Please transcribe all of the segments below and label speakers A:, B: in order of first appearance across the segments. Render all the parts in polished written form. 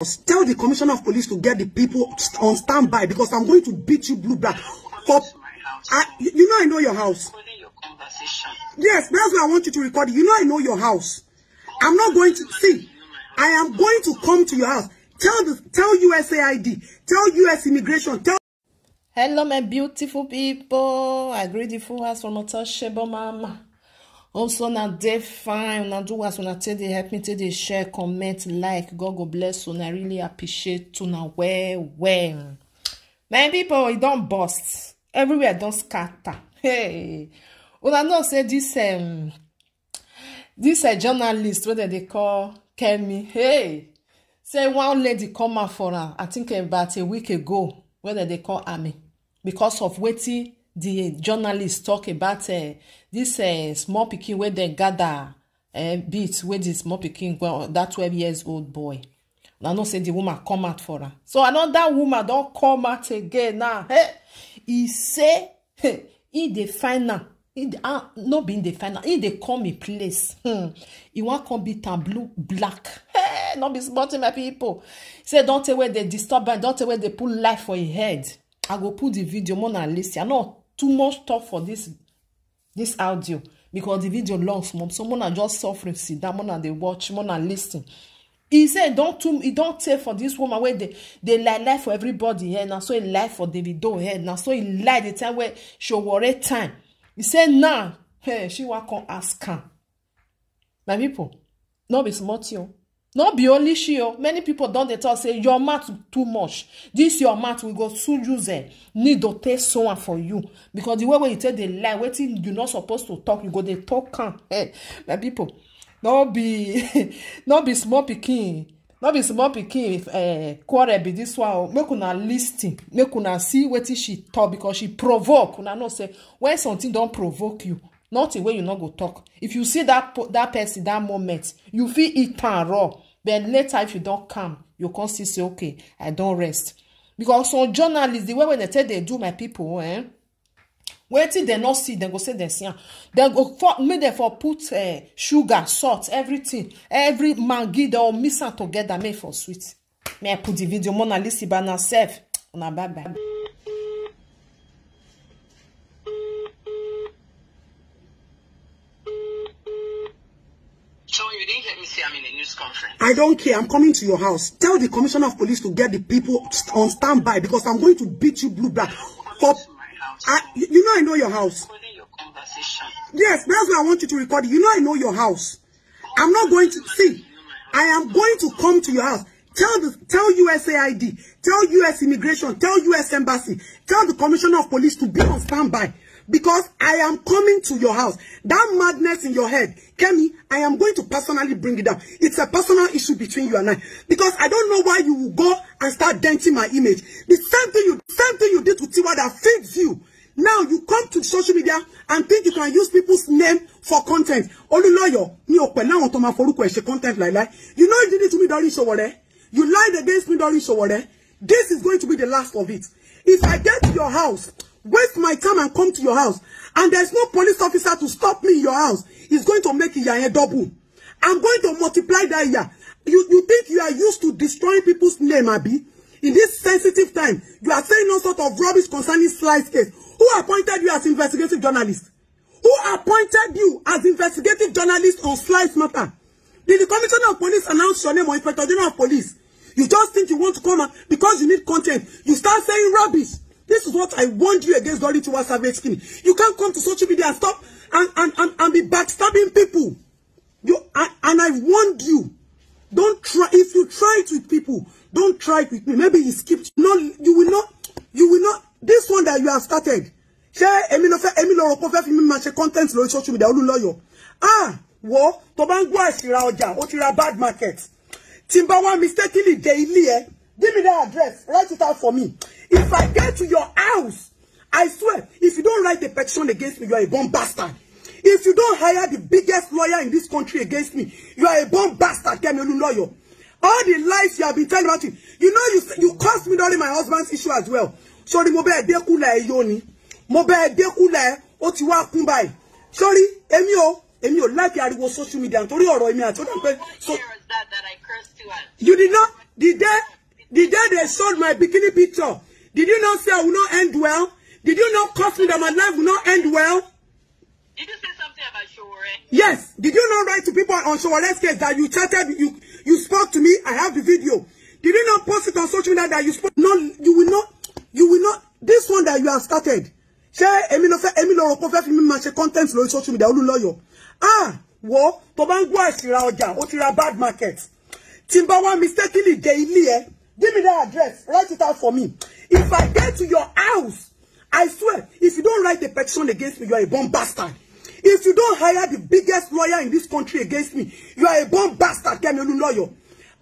A: Tell the commissioner of police to get the people on standby because I'm going to beat you blue black. For you know I know your house. Yes, that's why I want you to record it. You know I know your house. I'm not going to see. I am going to come to your house. Tell USAID. Tell US Immigration. Tell.
B: Hello, my beautiful people. I greet you for us from Otashebo Mama. Also, now they fine. Now do as when I tell they help me, tell they share, comment, like. God go bless you. And I really appreciate you now. Well. My people, it don't bust. Everywhere don't scatter. Hey. Well, I know say this journalist, what they call Kemi. Hey. Say one lady come out for her, I think about a week ago, whether they call Army. Because of waiting the journalists talk about this small pikin where they gather beats with this small pikin, well, that 12 years old boy. I know say the woman come out for her. So another woman don't come out again now. Hey, he say, hey, he the final. Not being the final. He they come in place. He want come be blue black. Hey, not be sporting my people. Say don't tell where they disturb and don't tell where they put life for your head. I go put the video more than listen. I know too much talk for this audio because the video long small. Someone are just suffering. Sit down, more they watch, more than listen. He said don't say for this woman where they lie for everybody here. Now so he lie for Davido here. Now so he lie the time where she worry time. He said nah. Hey, she want come ask her. My people, no be smart you. Not be only she. Many people don't they talk say your mouth too much. This your mouth we go soon use it. Need to take someone for you because the way when you tell the lie, waiting you're not supposed to talk. You go they talk can. Hey, my people, not be small pikin. Not be small pikin. Quarrel be this one. Make una listen. Make una see what she talk because she provoke. Una know say when something don't provoke you. Not the way you not go talk. If you see that person, that moment, you feel it and raw. Then later, if you don't come, you can still say, okay, I don't rest. Because some journalists, the way when they tell they do my people, wait till they not see, they go say they see. They go make them for put sugar, salt, everything, every mangi they all mix it together, make for sweet. May I put the video Mona Lisa by herself? Bye bye.
C: You didn't hear me say I'm in a news conference.
A: I don't care. I'm coming to your house. Tell the commissioner of police to get the people on standby because I'm going to beat you blue black. For you know I know your house.
C: Your conversation.
A: Yes, that's why I want you to record it. You know I know your house. I'm not going to see. I am going to come to your house. Tell USAID, tell US Immigration, tell US Embassy, tell the commissioner of police to be on standby. Because I am coming to your house. That madness in your head, Kemi, I am going to personally bring it down. It's a personal issue between you and I. Because I don't know why you will go and start denting my image. The same thing you did to Tiwa that feeds you. Now you come to social media and think you can use people's name for content. Oluloyo, me open now on Toma Foruko content like. You know you did it to me, Dori Showore. You lied against me, Dori Showore. This is going to be the last of it. If I get to your house, waste my time and come to your house, and there's no police officer to stop me in your house, it's going to make it double. I'm going to multiply that year. You think you are used to destroying people's name, Abi? In this sensitive time, you are saying all sort of rubbish concerning Sly's case. Who appointed you as investigative journalist? Who appointed you as investigative journalist on Sly's matter? Did the commissioner of police announce your name or inspector general of police? You just think you want to come out because you need content. You start saying rubbish. This is what I warned you against Dolly Tiwa Savage Skinny. You can't come to social media and stop and be backstabbing people. And I warned you. Don't try. If you try it with people, don't try it with me. Maybe you skipped. No, you will not. This one that you have started. Share content on social media. Bad market. Timbawa mistakenly daily. Give me that address. Write it out for me. If I get to your house, I swear, if you don't write a petition against me, you are a bomb bastard. If you don't hire the biggest lawyer in this country against me, you are a bomb bastard, Kemi lawyer. All the lies you have been telling about it. You know you caused me during my husband's issue as well. Sorry, mobe dekula yoni. Mobe dekula otiwa kumbai. Sorry, Emio like you social media. So
C: that I cursed you at.
A: You did not. the day they showed my bikini picture, did you not say I will not end well? Did you not curse me that my life will not end well?
C: Did you say something about Showore?
A: Yes. Did you not write to people on Showore's case that you chatted, you spoke to me? I have the video. Did you not post it on social media that you spoke? No, you will not. This one that you have started. Share content on social media. Wo to ban go asira ọjà ó ti ra bad market. Timbawa mistakenly daily give me that address, write it out for me. If I get to your house, I swear, if you don't write a petition against me, you are a bomb bastard. If you don't hire the biggest lawyer in this country against me, you are a bomb bastard, Kemi Olunloyo.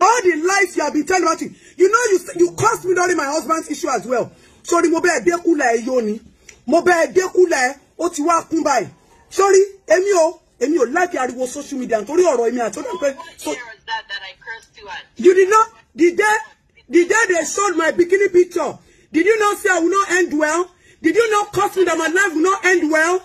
A: All the lies you have been telling about it, you know you caused me during my husband's issue as well. Sorry, mo be dekula e yoni. Mo be dekula e o ti wa kun bai. Sorry, Emi o like ariwo social media nítorí ọ̀rọ̀ èmi àti ọ̀dọ̀ pé so
C: that I cursed you at.
A: you did not the day they showed my bikini picture, did you not say I will not end well? Did you not curse me that my life will not end well?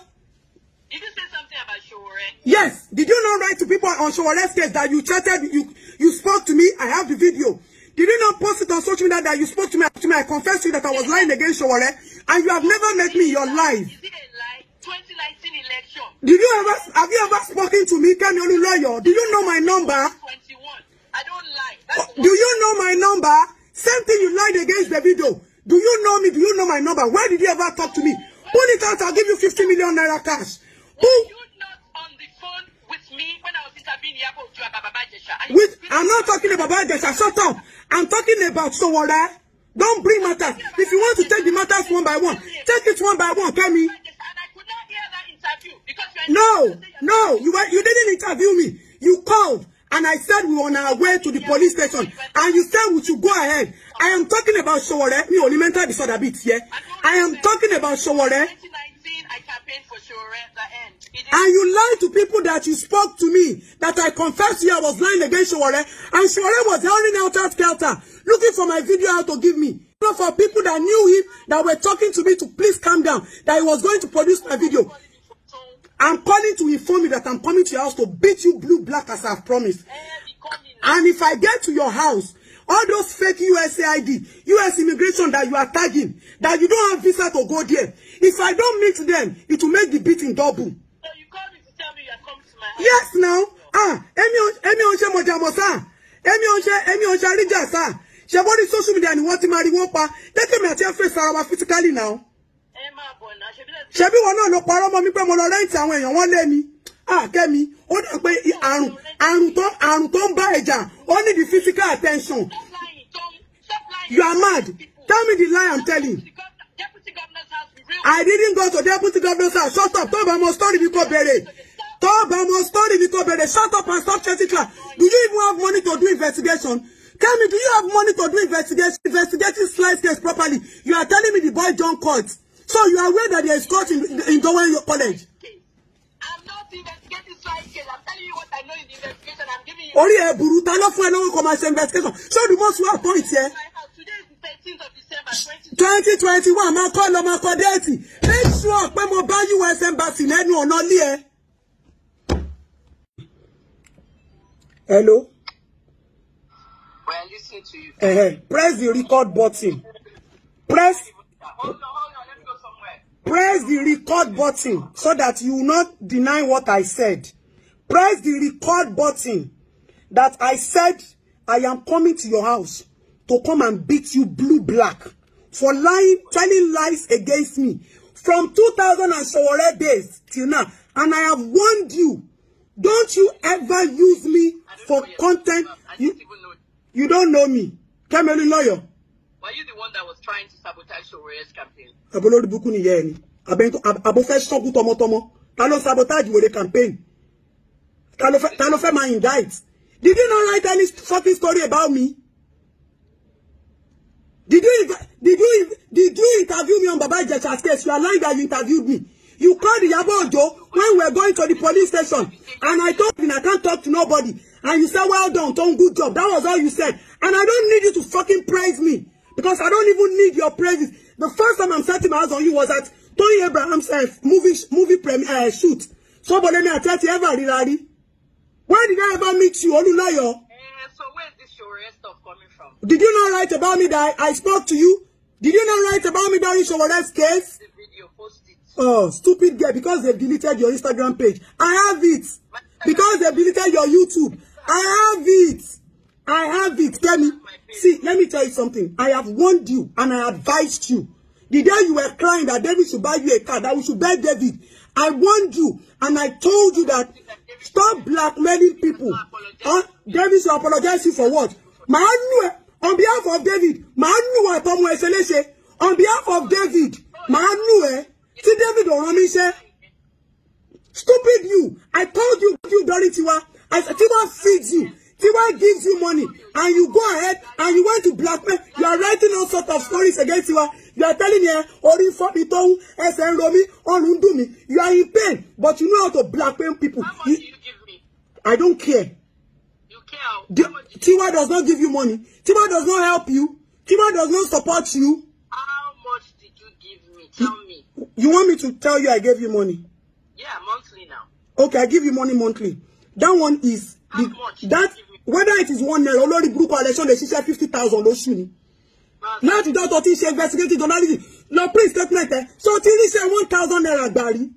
C: Did you say something about Showore?
A: Yes. Did you not write to people on Showore's case that you chatted, you spoke to me? I have the video. Did you not post it on social media that you spoke to me? I confessed to you that I was lying against Showore, and you have never met me in your life.
C: Is it a lie? 2019 election.
A: Have you ever spoken to me, Kemi Olunloyo? Do you know my number?
C: 21. I don't lie.
A: Do you know my number? Same thing you lied against the video. Do you know me? Do you know my number? Where did you ever talk to me? Pull it out, I'll give you 50 million naira cash.
C: Were you not on the phone with me when I was interviewing Yabo Ojo about Baba Ijesha?
A: I'm not talking about Baba Ijesha. Shut up. I'm talking about Showore. Don't bring matters. If you want to take the matters one by one, take it one by one, Kemi. No, you didn't interview me. You called and I said we were on our way to the police station and you said we should go ahead. I am talking about Showore. Me only mental disorder bit here. I am talking about Showore.
C: 2019, I campaigned for Showore at the end.
A: And you lied to people that you spoke to me, that I confessed to you I was lying against Showore, and Showore was holding out skelter, looking for my video out to give me. For people that knew him, that were talking to me to please calm down, that he was going to produce my video. I'm calling to inform you that I'm coming to your house to beat you blue black as I've promised. And if I get to your house, all those fake USAID, US immigration that you are tagging, that you don't have visa to go there, if I don't meet them, it will make the beating double.
C: So you called me to tell me you are coming to my house?
A: Yes, now. Emi onse mojamosa. Emi onse arijasa. Shebodi social media ni wọ́n ti máa rí wọ́n pa. Take me at your face arawa physically now. Ṣebí wọn náà ló parọ́ mọ́ mi pé mo lọ rent àwọn èèyàn wọ́n lé mi. Kẹ́mi, ó dà pé àrùn tó ń bá ẹja, ó need the physical attention. You are mad. Tell me the lie I'm telling. I didn't go to deputy governor's house. Shut up. Talk about my story because Talk about my story because shut up and stop chatting class. Do you even have money to do investigation? Tell me, do you have money to do investigating Slice case properly? You are telling me the boy John court. So you are aware that there is court in Dowen College?
C: I'm not investigating Slice case. I'm telling you what I know in the investigation. I'm giving you.
A: Only a brutal no for no commercial investigation. Show the most well point here.
C: Today is the 13th of December
A: 2021. Ma call date. Make sure when mo buy US embassy lenu ona li Hello.
C: We're listening to you.
A: Press the record button. Press.
C: Hold on. Let me go somewhere.
A: Press the record button so that you will not deny what I said. Press the record button that I said I am coming to your house to come and beat you blue black for lying, telling lies against me from 2000 and Showore days till now. And I have warned you, don't you ever use me for content. You don't know me. Kemi Olunloyo.
C: Were you the one that was trying to sabotage Showore's campaign?
A: Abolori buku ni ye ni. Abo fe sogu tomo. Ta ló sabotage Wore campaign? Ta ló fe ma indict? Did you not write any fucking story about me? Did you interview me on Baba Ijesha's case? You are lying that you interviewed me. You called Yabo Ojo when we were going to the police station, and I told you I can't talk to nobody. And you said, well done, Tom, good job. That was all you said. And I don't need you to fucking praise me, because I don't even need your praises. The first time I'm setting my eyes on you was at Tony Abraham's movie premiere shoot. So, but let me tell you, where did I ever meet you? Olunloyo?
C: So where is this Showore stuff coming from?
A: Did you not write about me that I spoke to you? Did you not write about me during Showore's case?
C: The video, post it.
A: Oh, stupid girl, because they've deleted your Instagram page. I have it. Because they've deleted your YouTube. I have it. I have it. Tell me. See, let me tell you something. I have warned you and I advised you. The day you were crying that David should buy you a car, that we should buy David, I warned you and I told you that stop blackmailing people. David should apologize to you for what? On behalf of David, on behalf of David, see David or stupid you. I told you during Tiwa. I said Tiwa feeds you. Tiwa gives you money, and you go ahead and you want to blackmail. You are writing all sorts of stories against Tiwa. You are telling me, Ori for me, SN Romi, on me. You are in pain, but you know how to blackmail people.
C: How much do you give me?
A: I don't care.
C: You care?
A: Tiwa does not give you money. Tiwa does not help you. Tiwa does not support you.
C: How much did you give me? Tell me.
A: You want me to tell you I gave you money?
C: Yeah, monthly now.
A: Okay, I give you money monthly. That one is
C: How much?
A: That whether it is 1 naira, Olori Buruku election, they share 50,000 Oshuni. Now to that 13 share investigative journalism. No please statement. So till share 1,000 naira gbari.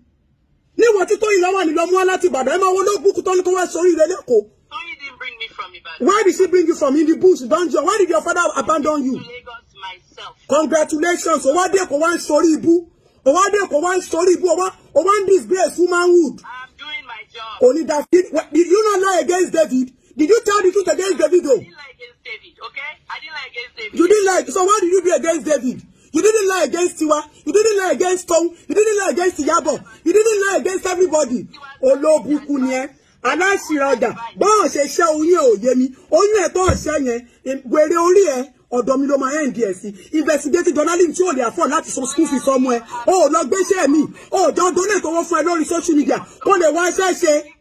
A: Ni what you told you lawa ni lo mu alati Ibadan. E ma wo lo book to ni ko wa sori re leko.
C: So you didn't bring me from Ibadan.
A: Why did she bring you from in the bush dungeon? Why did your father abandon you?
C: To Lagos myself.
A: Congratulations. So what dey ko wan sori ibu? O wa dey ko wan sori ibu? O wan disgrace womanhood.
C: I'm doing my job.
A: Only that did you not lie against David? Did you tell the truth against David though?
C: I didn't lie against David, okay? I didn't lie against David.
A: You didn't lie. So what did you do against David? You didn't lie against Tiwa. You didn't lie against Tom. You didn't lie against Iyabo. You didn't lie against everybody. Olobuku ni e. Alasirada. Bon se se oyun o ye mi. Oyun e to se yen. Were ori e. Odo mi lo ma end e si. Investigative journalism tí o lè afford láti san school fees somewhere. O lọ gbé se mi. O don donate owó fún ẹ lórí social media. Ko le wá se se.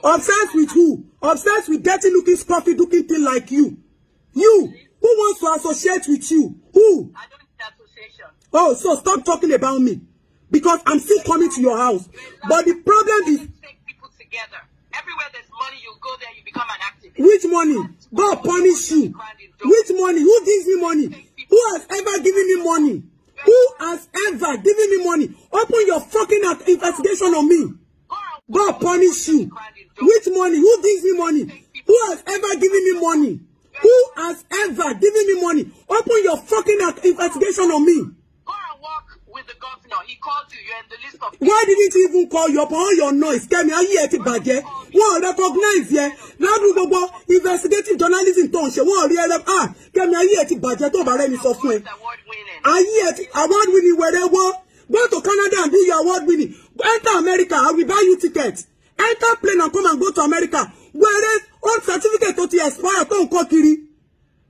A: Obsessed with who? Obsessed with dirty looking, scruffy looking thing like you. You. Who wants to associate with you? Who?
C: I don't need association.
A: Oh, so stop talking about me. Because I'm still coming to your house. But the problem is...
C: Take people together. Everywhere there's money, you go there, you become an activist.
A: Which money? God punish you. Which money? Who gives me money? Who has ever given me money? Who has ever given me money? Open your fucking investigation on me. God punish you. Which money? Who gives me money? Who has ever given me money? Who has ever given me money? Open your fucking investigation on me.
C: Go and walk with the governor. He called you. You're in the list of...
A: Why didn't he even call you up all your noise? Tell me, are you here to badge? Wọ́n recognize here. Ládùú gbogbo investigative journalism tó ń ṣe. Wọ́n rí ẹrẹ. Tell me, are you here to badge? Tó bá rẹ̀ mi sọ fún ẹ. Are you here to award winning wherever? Go to Canada and do your award winning. Enter America. I will buy you tickets. Enter plane and come and go to America. Whereas old certificate to expire. Don't you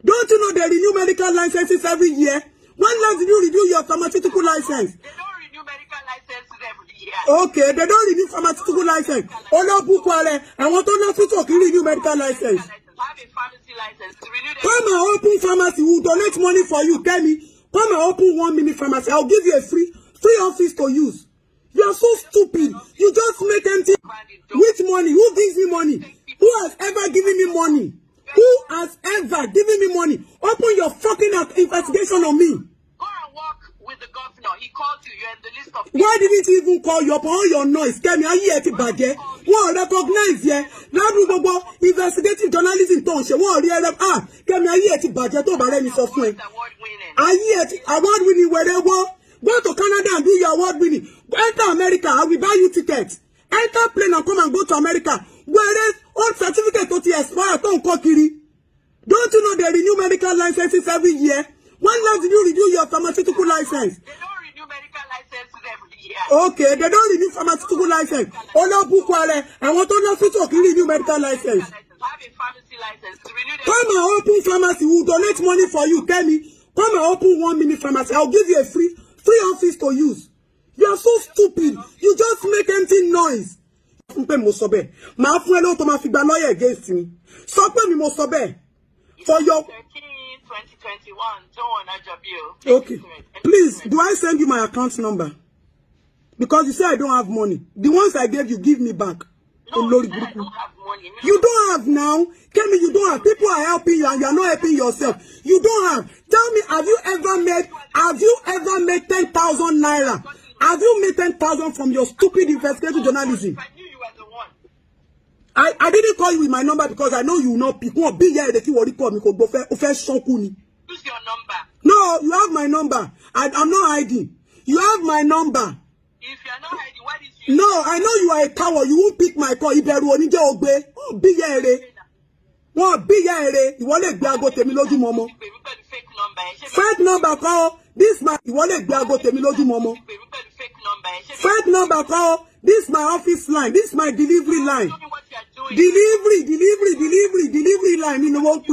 A: know they renew medical licenses every year? When last did you renew your pharmaceutical license?
C: They don't renew medical licenses every year.
A: Okay, they don't renew pharmaceutical license. Olobukwale, I want to know if you renew medical license.
C: Have a pharmacy license to renew them.
A: Come and open pharmacy. We'll donate money for you. Tell me. Come and open 1 minute pharmacy. I'll give you a free office to use. You are so stupid. You just make empty. Which money? Who gives me money? Who has ever given me money? Who has ever given me money? Open your fucking investigation on me.
C: Go and walk with the governor. He called you. You're in the list of...
A: Why didn't he even call you up all your noise? Tell me, are you here to badge? Wọ́n recognize here. Ládùú gbogbo investigative journalism tó ń ṣe. Wọ́n rí ẹrẹ. Tell me, are you here to badge? Tó bá rẹ̀ mi sọ fún ẹ. Are you here to award winning wherever? Go to Canada and do your award winning. Enter America. I will buy you tickets. Enter plane and come and go to America. Whereas old certificate to expire. Don't you know they renew medical licenses every year? When last did you renew your pharmaceutical license?
C: They don't renew medical licenses every year.
A: Okay, they don't renew pharmaceutical license. Olobukwale, I want to know if you renew medical license.
C: Have a pharmacy license to renew them.
A: Come and open pharmacy. We'll donate money for you. Tell me. Come and open 1 minute pharmacy. I'll give you a free office to use. You are so stupid. You just make empty noise. Ma fún ẹ ló tó ma fi gba lawyer against me. Sọ pé mi mo sọ bẹ́ẹ̀. For your
C: 2021, don't want a job you.
A: Okay. Please, do I send you my account number? Because you say I don't have money. The ones I gave you, give me back.
C: No,
A: Lord,
C: I don't have money.
A: you don't have now. Kemi, you don't have. People are helping you and you are not helping yourself. You don't have. Tell me, have you ever made 10,000 naira? Have you made 10,000 from your stupid investigative journalism?
C: I knew you were the one.
A: I didn't call you with my number because I know you will not pick. Won't be here. They keep worry call me. Use
C: your number.
A: No, you have my number. I'm not hiding. You have my number.
C: If you are not hiding, what is your
A: No, I know you are a coward. You won't pick my call. Iberu onije ogbe. Oh, be here. Wọ́n bí ya ere. Ìwọ lè gbé aago tèmi lójú mọ́mọ́. Fake number call. This my ìwọ lè gbé aago tèmi lójú mọ́mọ́. Fake number call. This my office line. This my delivery line. Delivery line. You know what?